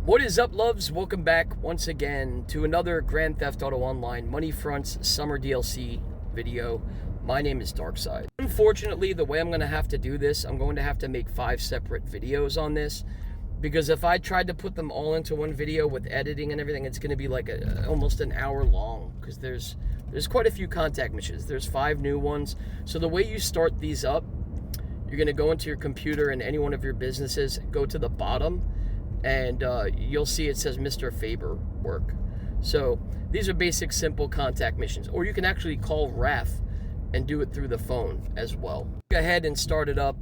What is up, loves? Welcome back once again to another Grand Theft Auto Online Money Fronts Summer DLC video. My name is Darkside. Unfortunately, the way I'm going to have to do this, I'm going to have to make 5 separate videos on this, because if I tried to put them all into one video with editing and everything, it's going to be like almost an hour long, because there's quite a few contact missions. There's 5 new ones. So the way you start these up, you're going to go into your computer and any one of your businesses, go to the bottom, and you'll see it says Mr.Faber work. So these are basic, simple contact missions. Or you can actually call RAF and do it through the phone as well. Go ahead and start it up.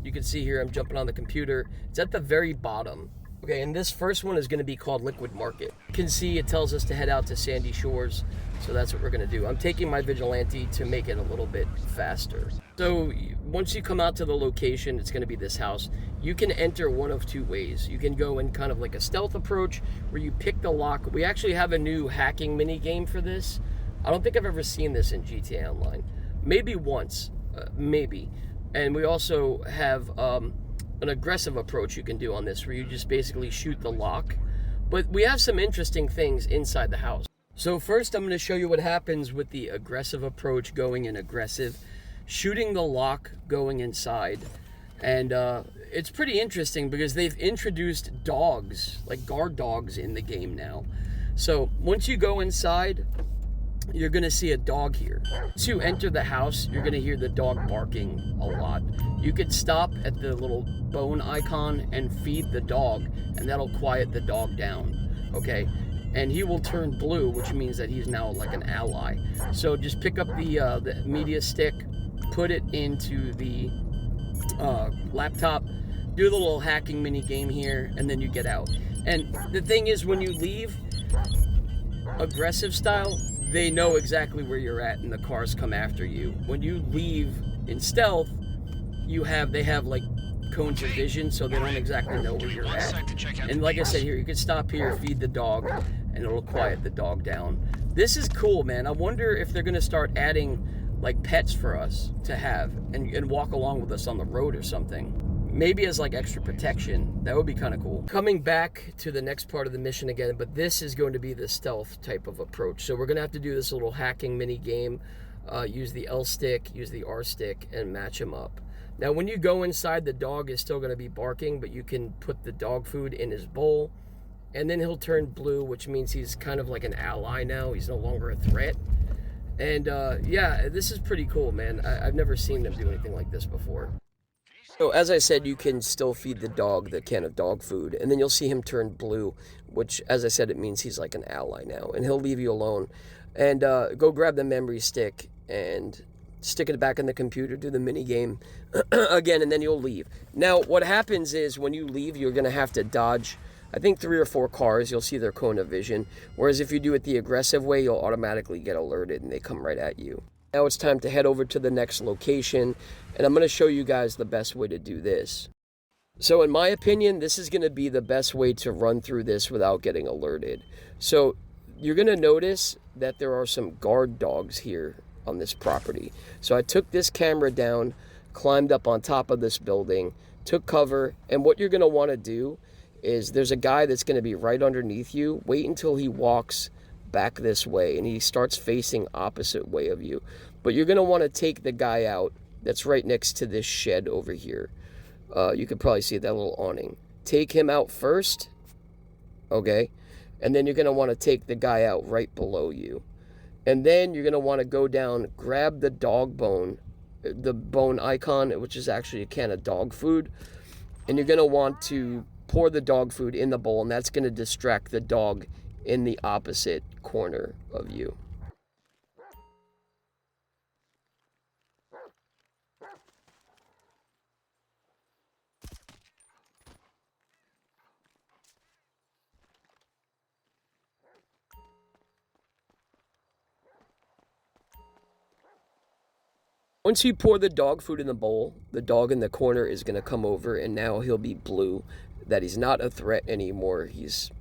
You can see here I'm jumping on the computer. It's at the very bottom. Okay, and this first one is going to be called Liquid Market. You can see it tells us to head out to Sandy Shores. So that's what we're going to do. I'm taking my Vigilante to make it a little bit faster. So once you come out to the location, it's going to be this house. You can enter one of 2 ways. You can go in kind of like a stealth approach where you pick the lock. We actually have a new hacking mini game for this. I don't think I've ever seen this in GTA Online. Maybe once, maybe. And we also have an aggressive approach you can do on this where you just basically shoot the lock. But we have some interesting things inside the house. So first I'm going to show you what happens with the aggressive approach going in aggressive, shooting the lock going inside. And it's pretty interesting because they've introduced dogs, like guard dogs in the game now. So once you go inside, you're going to see a dog here. Once you enter the house, you're going to hear the dog barking a lot. You could stop at the little bone icon and feed the dog, and that'll quiet the dog down, okay? And he will turn blue, which means that he's now like an ally. So just pick up the media stick, put it into the laptop, do the little hacking mini game here, and then you get out. And the thing is, when you leave aggressive style, they know exactly where you're at and the cars come after you. When you leave in stealth, they have like cones of vision, so they don't exactly know where you're at. And like I said here, you can stop here, feed the dog, and it'll quiet the dog down. This is cool, man. I wonder if they're gonna start adding like pets for us to have and walk along with us on the road or something. Maybe as like extra protection. That would be kind of cool. Coming back to the next part of the mission again, but this is going to be the stealth type of approach. So we're gonna have to do this little hacking mini game, use the L stick, use the R stick, and match them up. Now when you go inside, the dog is still gonna be barking, but you can put the dog food in his bowl, and then he'll turn blue, which means he's kind of like an ally now. He's no longer a threat. And yeah, this is pretty cool, man. I've never seen them do anything like this before. So as I said, you can still feed the dog the can of dog food, and then you'll see him turn blue, which, as I said, it means he's like an ally now, and he'll leave you alone. And go grab the memory stick and stick it back in the computer, do the mini game again, and then you'll leave. Now, what happens is when you leave, you're going to have to dodge, I think, 3 or 4 cars. You'll see their cone of vision. Whereas if you do it the aggressive way, you'll automatically get alerted and they come right at you. Now it's time to head over to the next location, and I'm going to show you guys the best way to do this. So in my opinion, this is going to be the best way to run through this without getting alerted. So you're going to notice that there are some guard dogs here on this property. So I took this camera down, climbed up on top of this building, took cover, and what you're going to want to do is there's a guy that's going to be right underneath you. Wait until he walks back this way and he starts facing opposite way of you. But you're going to want to take the guy out that's right next to this shed over here. You could probably see that little awning. Take him out first, okay? And then you're going to want to take the guy out right below you. And then you're going to want to go down, grab the dog bone, the bone icon, which is actually a can of dog food. And you're going to want to pour the dog food in the bowl, and that's going to distract the dog in the opposite corner of you. Once you pour the dog food in the bowl, the dog in the corner is going to come over, and now he'll be blue, that he's not a threat anymore. He's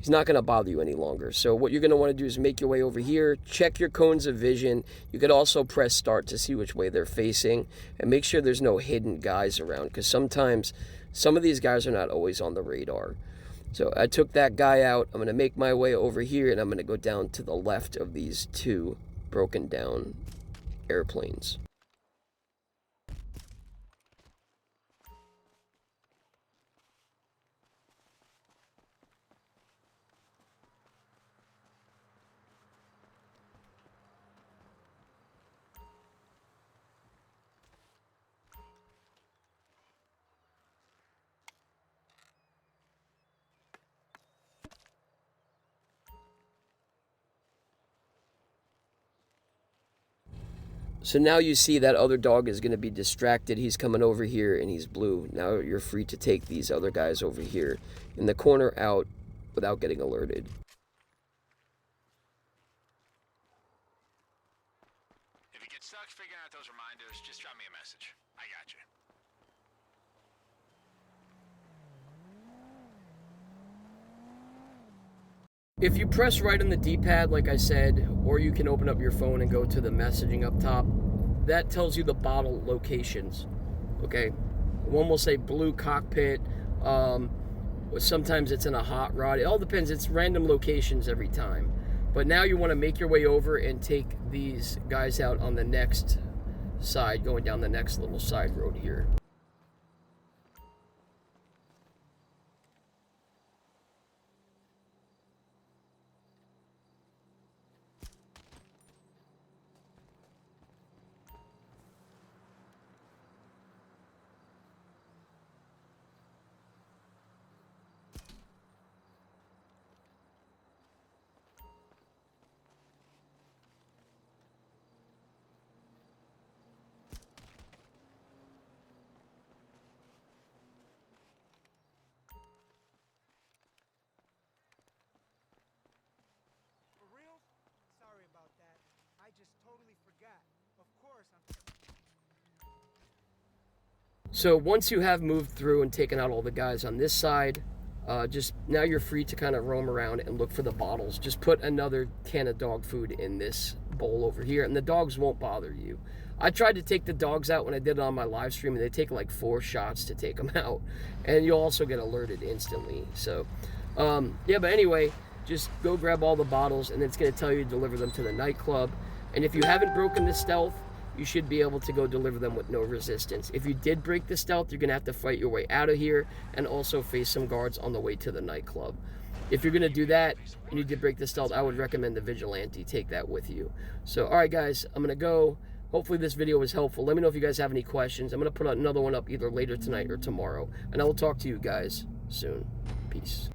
not going to bother you any longer. So what you're going to want to do is make your way over here, check your cones of vision. You could also press start to see which way they're facing, and make sure there's no hidden guys around, because sometimes some of these guys are not always on the radar. So I took that guy out. I'm going to make my way over here, and I'm going to go down to the left of these two broken down airplanes. So now you see that other dog is going to be distracted. He's coming over here and he's blue. Now you're free to take these other guys over here in the corner out without getting alerted. If you get stuck figuring out those reminders, just drop me a message. I got you. If you press right on the D-pad, like I said, or you can open up your phone and go to the messaging up top, that tells you the bottle locations, okay? One will say blue cockpit, sometimes it's in a hot rod. It all depends. It's random locations every time. But now you want to make your way over and take these guys out on the next side, going down the next little side road here. So once you have moved through and taken out all the guys on this side, just now you're free to kind of roam around and look for the bottles. Just put another can of dog food in this bowl over here, and the dogs won't bother you. I tried to take the dogs out when I did it on my live stream, and they take like 4 shots to take them out, and you'll also get alerted instantly. So yeah, but anyway, just go grab all the bottles, and it's going to tell you to deliver them to the nightclub. And if you haven't broken the stealth, you should be able to go deliver them with no resistance. If you did break the stealth, you're going to have to fight your way out of here and also face some guards on the way to the nightclub. If you're going to do that and you did break the stealth, I would recommend the Vigilante. Take that with you. So, all right, guys, I'm going to go. Hopefully this video was helpful. Let me know if you guys have any questions. I'm going to put another one up either later tonight or tomorrow. And I will talk to you guys soon. Peace.